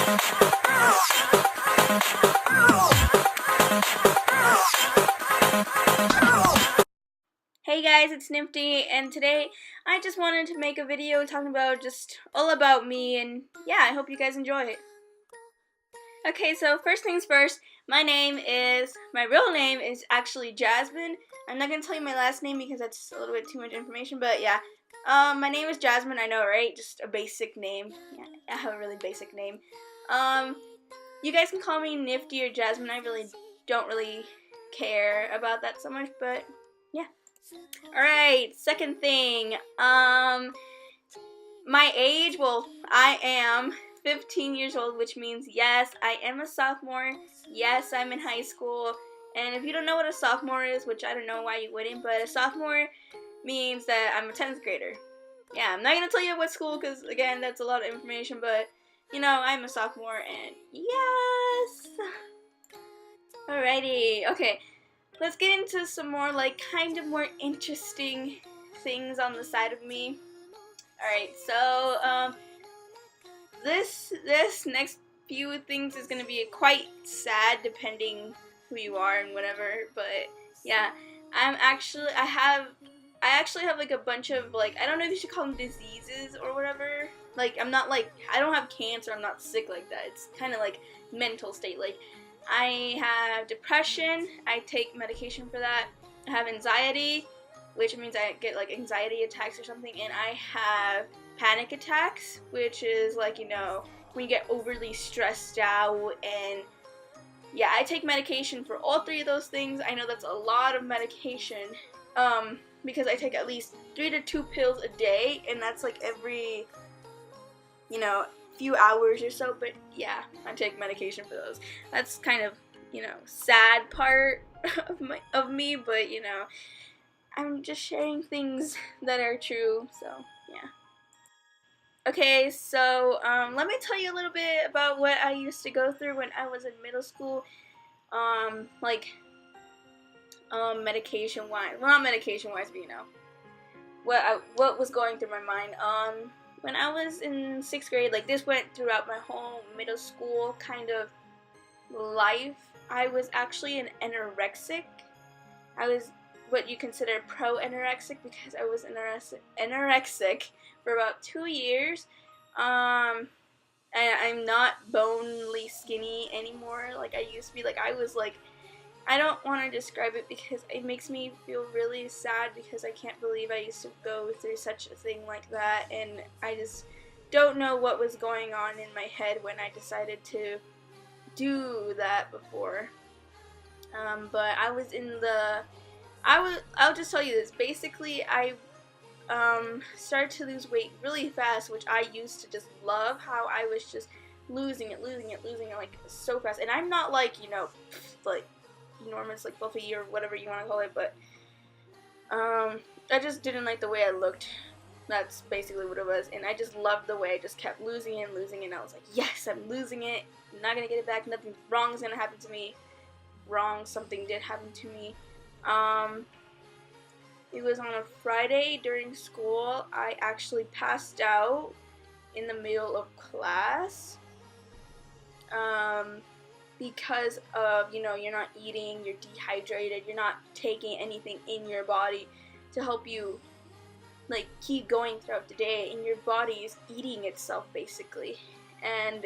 Hey guys, it's Nifty, and today I just wanted to make a video talking about just all about me, and yeah, I hope you guys enjoy it. Okay, so first things first, my real name is actually Jasmine. I'm not going to tell you my last name because that's a little bit too much information, but yeah. My name is Jasmine, I know, right? Just a basic name. Yeah, I have a really basic name. You guys can call me Nifty or Jasmine, I really don't really care about that so much, but yeah. Alright, second thing, my age, well, I am 15 years old, which means yes, I am a sophomore, yes, I'm in high school, and if you don't know what a sophomore is, which I don't know why you wouldn't, but a sophomore means that I'm a 10th grader. Yeah, I'm not going to tell you what school, because, again, that's a lot of information, but, you know, I'm a sophomore, and yes! Alrighty, okay. Let's get into some more, like, kind of more interesting things on the side of me. Alright, so, this next few things is gonna be quite sad depending who you are and whatever, but yeah, I actually have like a bunch of, like, I don't know if you should call them diseases or whatever. Like, I'm not like, I don't have cancer, I'm not sick like that. It's kind of like mental state. Like, I have depression, I take medication for that. I have anxiety, which means I get like anxiety attacks or something, and I have panic attacks, which is like, you know, when you get overly stressed out. And yeah, I take medication for all three of those things. I know that's a lot of medication, because I take at least 3 to 2 pills a day, and that's like every, you know, few hours or so. But yeah, I take medication for those. That's kind of, you know, sad part of me, but you know, I'm just sharing things that are true, so yeah. Okay, so let me tell you a little bit about what I used to go through when I was in middle school. Like, medication wise, well, not medication wise, but you know, what was going through my mind. When I was in 6th grade, like, this went throughout my whole middle school kind of life. I was actually an anorexic. I was what you consider pro-anorexic because I was anorexic for about 2 years. And I'm not bonely skinny anymore like I used to be. Like, I was like, I don't want to describe it because it makes me feel really sad because I can't believe I used to go through such a thing like that, and I just don't know what was going on in my head when I decided to do that before. But I was in the, I'll just tell you this. Basically, I started to lose weight really fast, which I used to just love how I was just losing it like so fast. And I'm not like, you know, like enormous, like buffy or whatever you want to call it, but I just didn't like the way I looked. That's basically what it was, and I just loved the way I just kept losing it, and I was like, yes, I'm losing it. I'm not gonna get it back. Nothing wrong is gonna happen to me. Wrong, something did happen to me. It was on a Friday during school. I actually passed out in the middle of class, because of, you know, you're not eating, you're dehydrated, you're not taking anything in your body to help you, like, keep going throughout the day, and your body is eating itself basically. And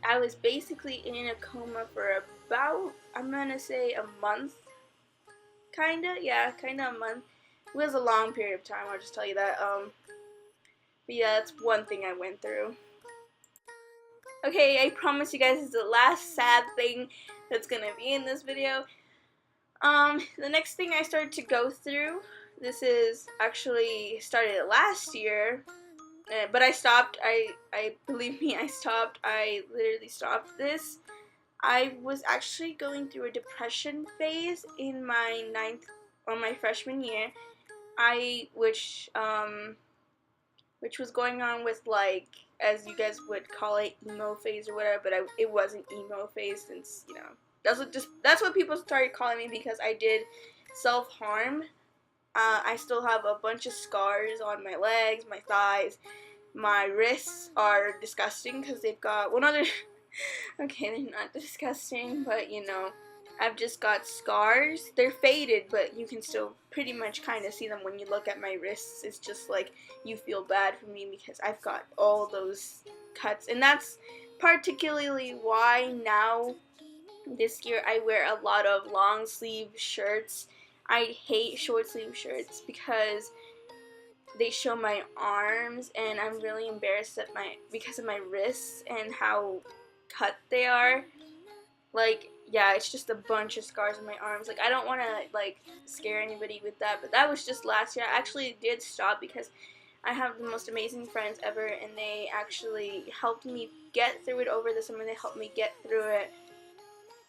I was basically in a coma for about, I'm gonna say, a month. Kinda a month. It was a long period of time, I'll just tell you that. But yeah, that's one thing I went through. Okay, I promise you guys this is the last sad thing that's gonna be in this video. The next thing I started to go through, this is actually started last year, but I stopped. I believe me, I stopped. I literally stopped this. I was actually going through a depression phase in my my freshman year. Which was going on with, like, as you guys would call it, emo phase or whatever, but it wasn't emo phase, since, you know, that's what people started calling me because I did self-harm. I still have a bunch of scars on my legs, my thighs, my wrists are disgusting because they've got one other. Okay, they're not disgusting, but you know, I've just got scars. They're faded, but you can still pretty much kind of see them when you look at my wrists. It's just like you feel bad for me because I've got all those cuts, and that's particularly why now this year I wear a lot of long sleeve shirts. I hate short sleeve shirts because they show my arms, and I'm really embarrassed at because of my wrists and how cut they are. Like, yeah, it's just a bunch of scars on my arms. Like, I don't want to like scare anybody with that, but that was just last year. I actually did stop because I have the most amazing friends ever, and they actually helped me get through it over the summer. They helped me get through it.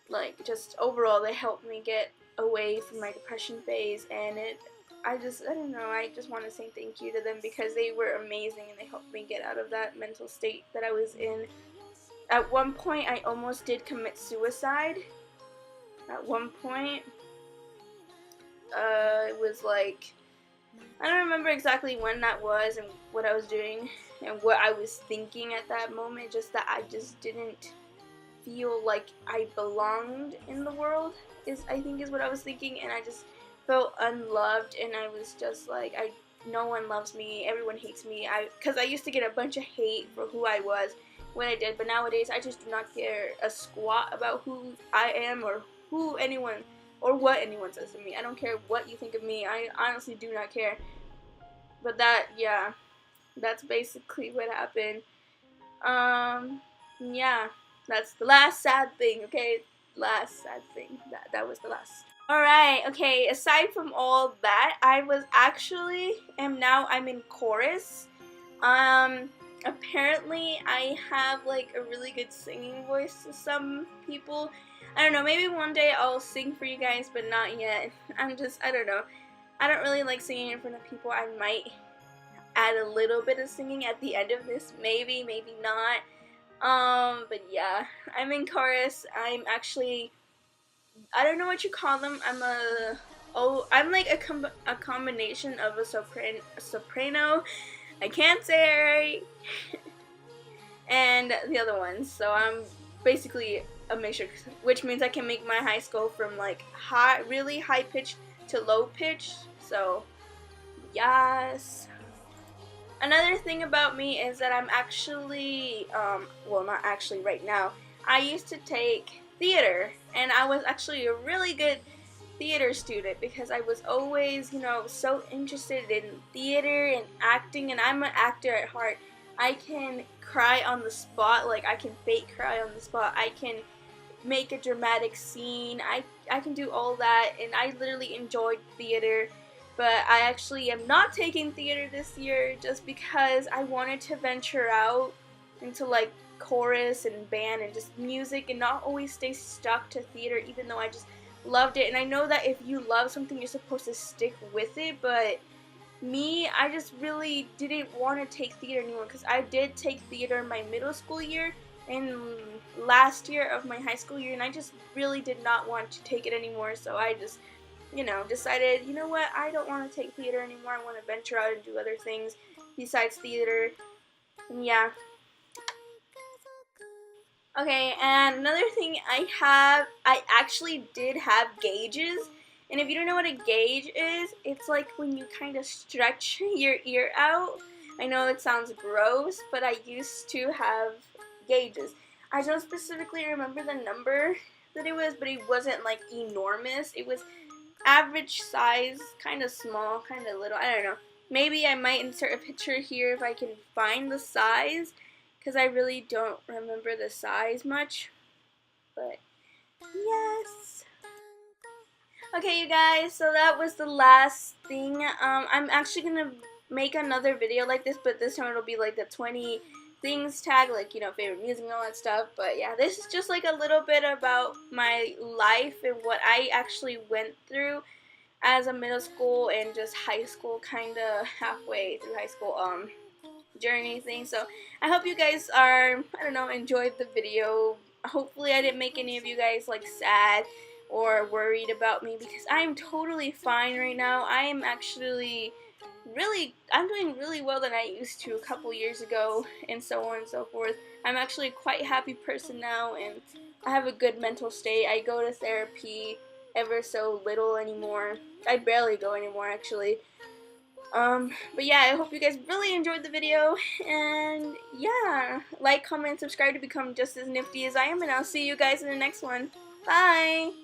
Like, just overall, they helped me get away from my depression phase, and I don't know, I just want to say thank you to them because they were amazing and they helped me get out of that mental state that I was in. At one point, I almost did commit suicide. At one point, it was like, I don't remember exactly when that was and what I was doing and what I was thinking at that moment, just that I just didn't feel like I belonged in the world, I think is what I was thinking, and I just felt unloved, and I was just like, no one loves me, everyone hates me, because I used to get a bunch of hate for who I was, what I did, but nowadays I just do not care a squat about who I am or who anyone or what anyone says to me. I don't care what you think of me. I honestly do not care. But yeah, that's basically what happened. Yeah, that's the last sad thing, okay? Last sad thing. That was the last. Alright, okay, aside from all that, I'm in chorus. Apparently I have like a really good singing voice to some people. I don't know, maybe one day I'll sing for you guys, but not yet. I don't know. I don't really like singing in front of people. I might add a little bit of singing at the end of this, maybe not. But yeah, I'm in chorus. I don't know what you call them. I'm like a combination of a soprano. I can't say it right, and the other ones. So I'm basically a mixture, which means I can make my high go from like really high pitch to low pitch. So yes. Another thing about me is that I'm actually, well, not actually right now. I used to take theater, and I was actually a really good theater student because I was always, so interested in theater and acting, and I'm an actor at heart. I can cry on the spot, like I can fake cry on the spot. I can make a dramatic scene. I can do all that, and I literally enjoyed theater. But I actually am not taking theater this year just because I wanted to venture out into like chorus and band and just music and not always stay stuck to theater, even though I just loved it. And I know that if you love something, you're supposed to stick with it, but me, I just really didn't want to take theater anymore because I did take theater in my middle school year and last year of my high school year, and I just really did not want to take it anymore, so I just decided, you know what, I don't want to take theater anymore. I want to venture out and do other things besides theater. And yeah. Okay, and another thing I actually did have gauges. And if you don't know what a gauge is, it's like when you kind of stretch your ear out. I know it sounds gross, but I used to have gauges. I don't specifically remember the number that it was, but it wasn't like enormous. It was average size, kind of small, kind of little. I don't know. Maybe I might insert a picture here if I can find the size, because I really don't remember the size much. But yes. Okay, you guys, so that was the last thing. I'm actually gonna make another video like this, but this time it'll be like the 20 things tag, like, favorite music and all that stuff. But yeah, this is just like a little bit about my life and what I actually went through as a middle school and just high school, kind of halfway through high school journey thing. So I hope you guys enjoyed the video. Hopefully I didn't make any of you guys like sad or worried about me, because I am totally fine right now. I am actually I'm doing really well than I used to a couple years ago, and so on and so forth. I'm actually a quite happy person now, and I have a good mental state. I go to therapy ever so little anymore. I barely go anymore, actually. But yeah, I hope you guys really enjoyed the video, and yeah, like, comment, and subscribe to become just as nifty as I am, and I'll see you guys in the next one. Bye!